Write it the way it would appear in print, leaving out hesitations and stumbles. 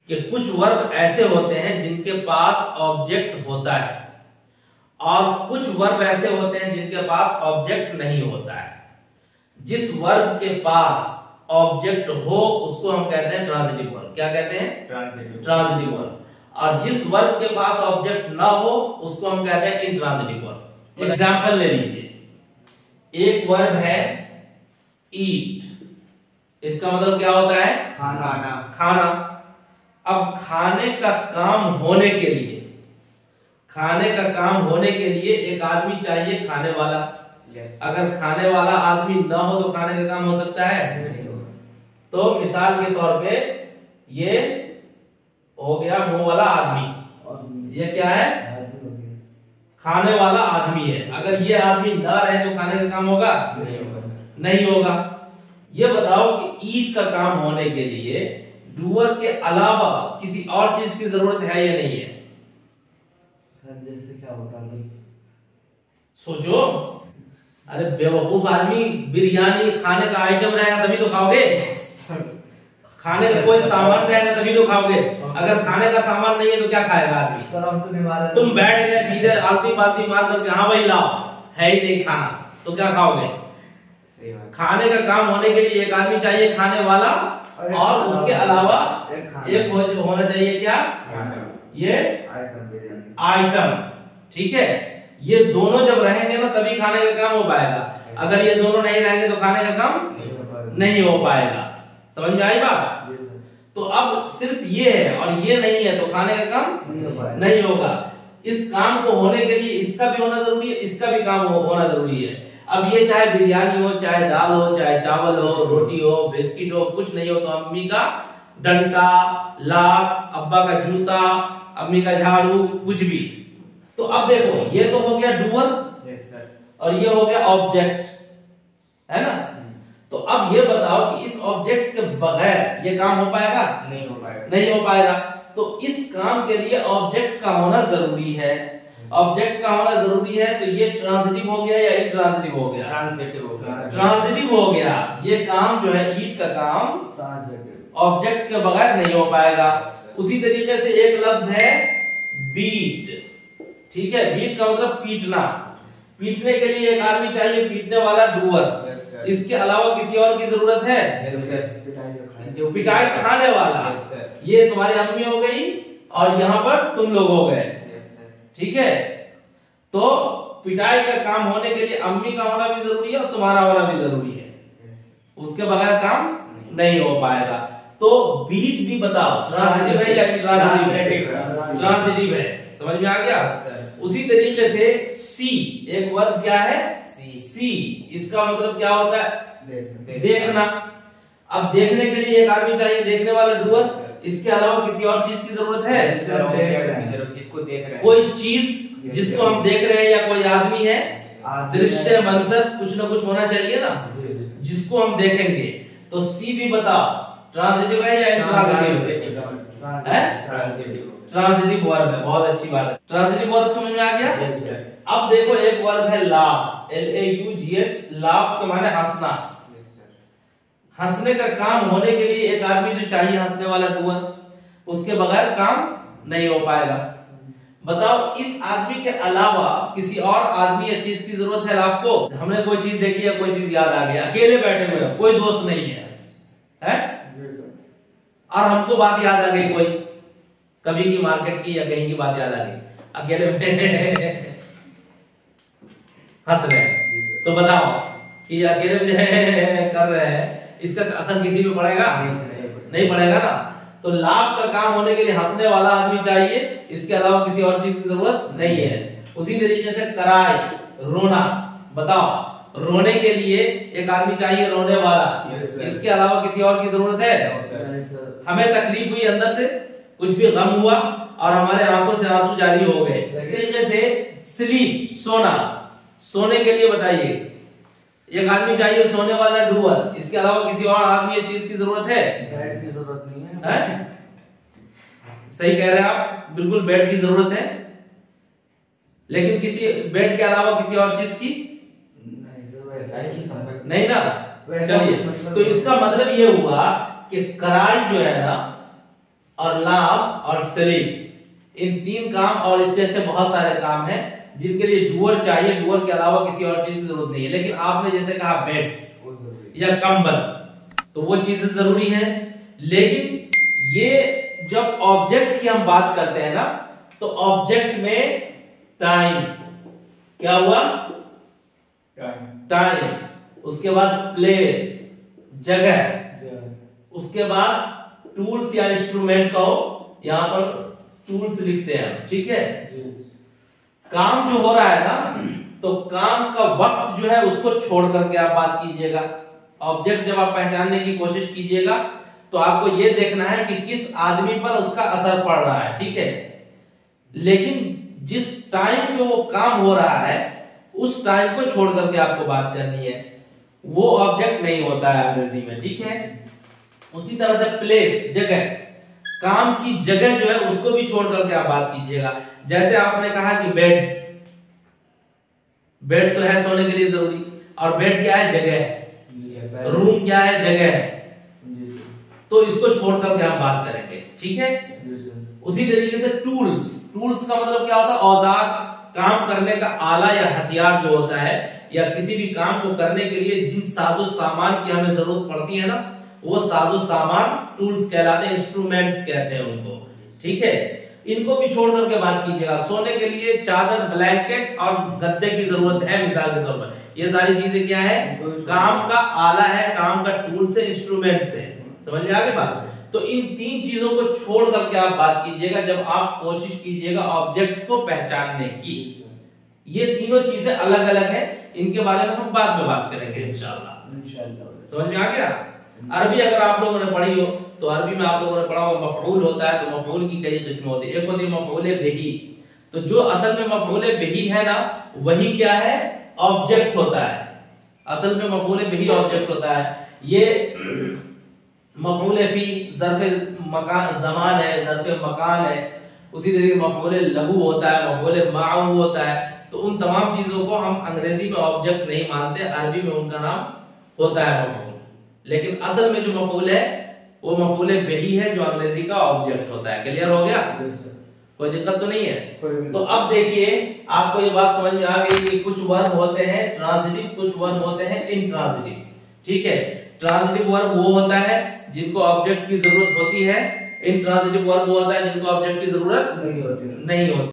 कि कुछ वर्ब ऐसे होते हैं जिनके पास ऑब्जेक्ट होता है और कुछ वर्ब ऐसे होते हैं जिनके पास ऑब्जेक्ट नहीं होता है। जिस वर्ब के पास ऑब्जेक्ट हो उसको हम कहते हैं ट्रांजिटिव वर्ब। क्या कहते हैं? Transitive verb. और जिस वर्ब के पास ऑब्जेक्ट ना हो उसको हम कहते हैं इंट्रांजिटिव वर्ब। एग्जांपल ले लीजिए, एक वर्ब है ईट, इसका मतलब क्या होता है? खाना। खाना। अब खाने का काम होने के लिए, खाने का काम होने के लिए एक आदमी चाहिए खाने वाला। अगर खाने वाला आदमी ना हो तो खाने का काम हो सकता है? तो मिसाल के तौर पे ये हो गया मुंह वाला आदमी, ये क्या है? खाने वाला आदमी है। अगर ये आदमी ना रहे तो खाने का काम होगा? नहीं होगा। ये बताओ कि ईट का काम होने के लिए डूअर के अलावा किसी और चीज की जरूरत है या नहीं है? जैसे क्या होता है? सोचो। अरे बेवकूफ आदमी, बिरयानी खाने का आइटम रहेगा तभी तो खाओगे। खाने का कोई सामान रहेगा तभी तो खाओगे। अगर खाने का सामान नहीं है तो क्या खाएगा आदमी? सर हम तो बीमार हैं। तुम बैठ गए सीधे आलती पालती मार करके, हाँ भाई लाओ, है ही नहीं खाना, तो क्या खाओगे? खाने का काम होने के लिए एक आदमी चाहिए खाने वाला और उसके अलावा एक होना चाहिए क्या? ये आइटम। ठीक है, ये दोनों जब रहेंगे ना तभी खाने का काम हो पाएगा। अगर ये दोनों नहीं रहेंगे तो खाने का काम नहीं हो पाएगा। समझ में आई बात? तो अब सिर्फ ये है और ये नहीं है तो खाने का काम नहीं होगा। इस काम को होने के लिए इसका भी होना जरूरी है, इसका भी काम होना जरूरी है। अब ये चाहे बिरयानी हो, चाहे दाल हो, चाहे चावल हो, रोटी हो, बिस्किट हो, कुछ नहीं हो तो अम्मी का डंडा, लाख, अब्बा का जूता, अम्मी का झाड़ू, कुछ भी। तो अब देखो, ये तो हो गया डूअर और ये हो गया ऑब्जेक्ट, है ना? तो अब ये बताओ कि इस ऑब्जेक्ट के बगैर ये काम हो पाएगा? नहीं हो पाएगा। नहीं हो पाएगा। तो इस काम के लिए ऑब्जेक्ट का होना जरूरी है। ऑब्जेक्ट का होना जरूरी है तो ये ट्रांजिटिव हो गया या इंट्रांजिटिव हो गया? ट्रांजिटिव हो गया। ट्रांजिटिव हो गया। ये काम जो है ईट का काम ऑब्जेक्ट के बगैर नहीं हो पाएगा। उसी तरीके से एक लफ्ज है बीट। ठीक है, बीट का मतलब पीटना। पीटने के लिए एक आदमी चाहिए, पीटने वाला डूअर। इसके अलावा किसी और की जरूरत है? जो पिटाई खाने वाला। ये तुम्हारी अम्मी हो गई और यहाँ पर तुम लोग हो गए। ठीक है, तो पिटाई का काम होने के लिए अम्मी का होना भी जरूरी है और तुम्हारा होना भी जरूरी है। उसके बगैर काम नहीं हो पाएगा। तो बीट भी बताओ ट्रांजिटिव है या इंट्रांजिटिव? ट्रांजिटिव है। समझ में आ गया? उसी तरीके से सी एक वर्ब क्या है? सी। इसका मतलब क्या होता है? देखना। अब देखने के लिए एक आदमी चाहिए, देखने वाला डूअर। इसके अलावा किसी और चीज की जरूरत है? जिसको देख रहे हैं, कोई चीज जिसको हम देख रहे हैं या कोई आदमी है, दृश्य मंजर कुछ ना कुछ होना चाहिए ना जिसको हम देखेंगे। तो सी भी बताओ ट्रांजिटिव है या इंट्रांजिटिव है? ट्रांजिटिव वर्ब है। बहुत अच्छी बात है। ट्रांजिटिव वर्ब समझ में आ गया? अब देखो एक वर्ब है लाफ, LAUGH। लाफ के माने हंसना। हंसने का काम होने के लिए एक आदमी जो चाहिए, हंसने वाला डूअर, उसके बगैर काम नहीं हो पाएगा। बताओ इस आदमी के अलावा किसी और आदमी या चीज की जरूरत है लाफ को? हमने कोई चीज देखी है, कोई चीज याद आ गया, अकेले बैठे हुए, कोई दोस्त नहीं है और हमको बात याद आ गई, कोई कभी की मार्केट की या कहीं की बात याद आ गई, अकेले में हंस रहे हैं। तो बताओ कि अकेले में कर रहे हैं, इसका असर किसी पे पड़ेगा? नहीं पड़ेगा ना। तो लाभ का काम होने के लिए हंसने वाला आदमी चाहिए, इसके अलावा किसी और चीज की जरूरत नहीं है। उसी तरीके से कराई, रोना। बताओ रोने के लिए एक आदमी चाहिए, रोने वाला, इसके अलावा किसी और की जरूरत है? हमें तकलीफ हुई अंदर से, कुछ भी गम हुआ और हमारे आंखों से आंसू जारी हो गए। तरीके से स्लीप, सोना। सोने के लिए बताइए एक आदमी चाहिए, सोने वाला डूअर, इसके अलावा किसी और आदमी या चीज की जरूरत है? बेड की जरूरत नहीं है। सही कह रहे हैं आप, बिल्कुल बेड की जरूरत है, लेकिन किसी बेड के अलावा किसी और चीज की नहीं ना। चलिए, तो इसका मतलब ये हुआ कि कराई जो है ना, और लाफ और स्लीप, इन 3 काम और इसके ऐसे बहुत सारे काम हैं जिनके लिए डूअर चाहिए। डूअर के अलावा किसी और चीज की जरूरत नहीं है। लेकिन आपने जैसे कहा बेड या कंबल, तो वो चीजें जरूरी है। लेकिन ये जब ऑब्जेक्ट की हम बात करते हैं ना, तो ऑब्जेक्ट में टाइम, क्या हुआ, टाइम, उसके बाद प्लेस, जगह, उसके बाद टूल्स या इंस्ट्रूमेंट का हो, यहां पर टूल्स लिखते हैं, ठीक है। काम जो हो रहा है ना, तो काम का वक्त जो है उसको छोड़ करके आप बात कीजिएगा। ऑब्जेक्ट जब आप पहचानने की कोशिश कीजिएगा तो आपको यह देखना है कि किस आदमी पर उसका असर पड़ रहा है, ठीक है। लेकिन जिस टाइम पे वो काम हो रहा है उस टाइम को छोड़ करके आपको बात करनी है, वो ऑब्जेक्ट नहीं होता है अंग्रेजी में, ठीक है। उसी तरह से प्लेस, जगह, काम की जगह जो है उसको भी छोड़ करके आप बात कीजिएगा। जैसे आपने कहा कि बेड, बेड तो है सोने के लिए जरूरी, और बेड क्या है, जगह है। रूम क्या है, जगह है। तो इसको छोड़ करके हम बात करेंगे, ठीक है। उसी तरीके से टूल्स, टूल्स का मतलब क्या होता है, औजार, काम करने का आला या हथियार जो होता है, या किसी भी काम को करने के लिए जिन साजो सामान की हमें जरूरत पड़ती है ना, वो साजो सामान टूल्स कहलाते हैं, इंस्ट्रूमेंट्स कहते हैं उनको, ठीक है। इनको भी छोड़ करके बात कीजिएगा। सोने के लिए चादर, ब्लैंकेट और गद्दे की जरूरत है, मिसाल के तौर पर। ये सारी चीजें क्या है, काम का आला है, काम का टूल से, इंस्ट्रूमेंट से। समझ में आ गई बात। तो इन 3 चीजों को छोड़ करके आप बात कीजिएगा जब आप कोशिश कीजिएगा ऑब्जेक्ट को पहचानने की। ये तीनों चीजें अलग अलग हैं, इनके बारे में हम बाद में बात करेंगे इंशाल्लाह। समझ में आ गया। अरबी अगर आप लोगों ने पढ़ी हो तो अरबी में आप लोगों ने पढ़ा होगा मफऊल होता है। तो मफऊल की कई किस्में होती है। एक होती है मफऊल बिही, तो जो असल में मफऊल बिही है ना, वही क्या है, ऑब्जेक्ट होता है। असल में मफऊल बिही ऑब्जेक्ट होता है। ये मफऊल फी ज़र्फ़ मकान ज़मान है, ज़र्फ़ मकान है। उसी तरीके मफऊल लहू होता है, मफऊल माअहू होता है। तो उन तमाम चीजों को हम अंग्रेजी में ऑब्जेक्ट नहीं मानते, अरबी में उनका नाम होता है मफऊल। लेकिन असल में जो मफऊल है वो मफऊल बिही है, जो अंग्रेजी का ऑब्जेक्ट होता है। क्लियर हो गया, कोई दिक्कत तो नहीं है। तो अब देखिए, आपको ये बात समझ में आ गई कि कुछ वर्ब होते हैं ट्रांजिटिव, कुछ वर्ब होते हैं इनट्रांजिटिव, ठीक है। ट्रांजिटिव वर्ब वो होता है जिनको ऑब्जेक्ट की जरूरत होती है, इनट्रांजिटिव वर्ब वो होता है जिनको ऑब्जेक्ट की जरूरत नहीं होती।